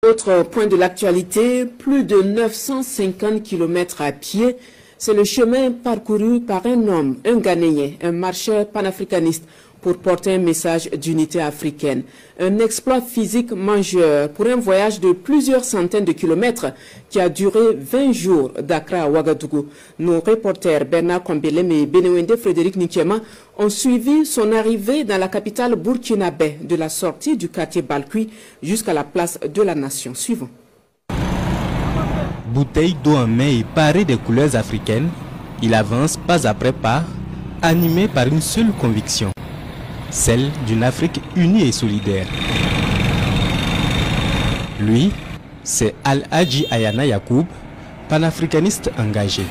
Autre point de l'actualité, plus de 950 km à pied, c'est le chemin parcouru par un homme, un Ghanéen, un marcheur panafricaniste pour porter un message d'unité africaine. Un exploit physique majeur pour un voyage de plusieurs centaines de kilomètres qui a duré 20 jours d'Accra à Ouagadougou. Nos reporters Bernard Kombelem et Benewende Frédéric Nikiema ont suivi son arrivée dans la capitale burkinabé, de la sortie du quartier Balkui jusqu'à la place de la Nation. Suivons. Bouteille d'eau en main et paré des couleurs africaines, il avance pas après pas, animé par une seule conviction, celle d'une Afrique unie et solidaire. Lui, c'est Al-Hadji Ayana Yacoub, panafricaniste engagé.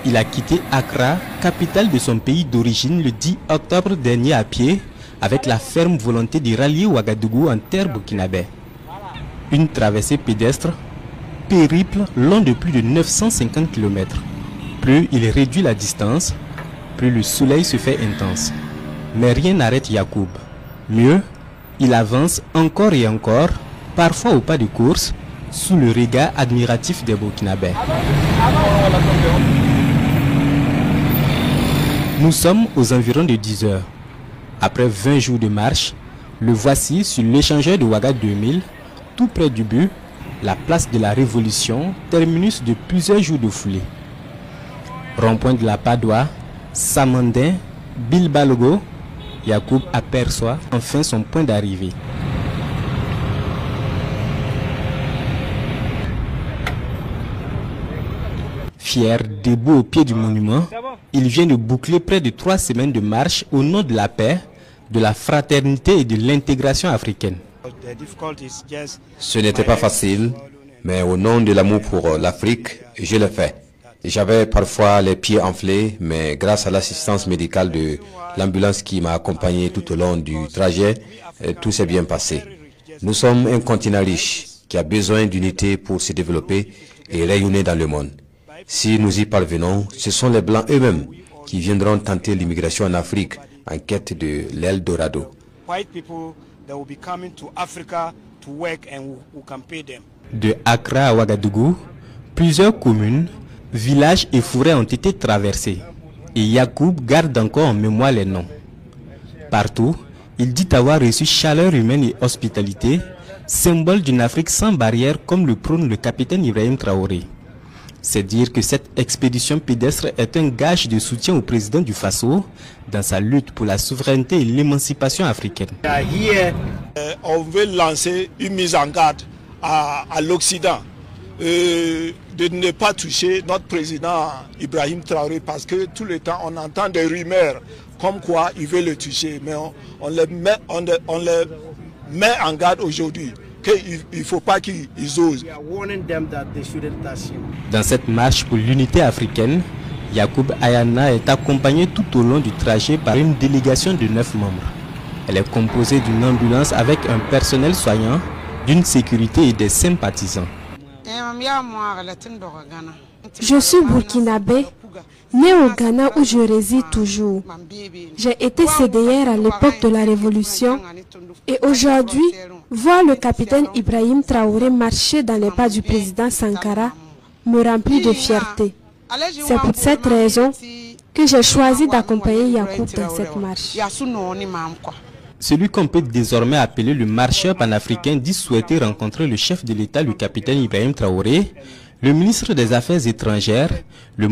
Il a quitté Accra, capitale de son pays d'origine, le 10 octobre dernier à pied, avec la ferme volonté de rallier Ouagadougou en terre burkinabé. Une traversée pédestre, périple long de plus de 950 km. Plus il réduit la distance, plus le soleil se fait intense. Mais rien n'arrête Yacoub. Mieux, il avance encore et encore, parfois au pas de course, sous le regard admiratif des Burkinabés. Nous sommes aux environs de 10 heures. Après 20 jours de marche, le voici sur l'échangeur de Ouaga 2000, tout près du but, la place de la Révolution, terminus de plusieurs jours de foulée. Rond-point de la Padoua, Samandin, Bilbalogo, Yacoub aperçoit enfin son point d'arrivée. Fier, debout au pied du monument, il vient de boucler près de 3 semaines de marche au nom de la paix, de la fraternité et de l'intégration africaine. Ce n'était pas facile, mais au nom de l'amour pour l'Afrique, je l'ai fait. J'avais parfois les pieds enflés, mais grâce à l'assistance médicale de l'ambulance qui m'a accompagné tout au long du trajet, tout s'est bien passé. Nous sommes un continent riche qui a besoin d'unité pour se développer et rayonner dans le monde. Si nous y parvenons, ce sont les Blancs eux-mêmes qui viendront tenter l'immigration en Afrique en quête de l'Eldorado. De Accra à Ouagadougou, plusieurs communes, villages et forêts ont été traversés. Et Yacoub garde encore en mémoire les noms. Partout, il dit avoir reçu chaleur humaine et hospitalité, symbole d'une Afrique sans barrière comme le prône le capitaine Ibrahim Traoré. C'est dire que cette expédition pédestre est un gage de soutien au président du Faso dans sa lutte pour la souveraineté et l'émancipation africaine. On veut lancer une mise en garde à l'Occident de ne pas toucher notre président Ibrahim Traoré parce que tout le temps on entend des rumeurs comme quoi il veut le toucher, mais on le met en garde aujourd'hui. Il ne faut pas qu'ils osent. Dans cette marche pour l'unité africaine, Yacoub Ayana est accompagné tout au long du trajet par une délégation de 9 membres. Elle est composée d'une ambulance avec un personnel soignant, d'une sécurité et des sympathisants. Je suis burkinabé, né au Ghana où je réside toujours. J'ai été CDR à l'époque de la Révolution et aujourd'hui, voir le capitaine Ibrahim Traoré marcher dans les pas du président Sankara me remplit de fierté. C'est pour cette raison que j'ai choisi d'accompagner Yacoub dans cette marche. Celui qu'on peut désormais appeler le marcheur panafricain dit souhaiter rencontrer le chef de l'État, le capitaine Ibrahim Traoré, le ministre des Affaires étrangères, le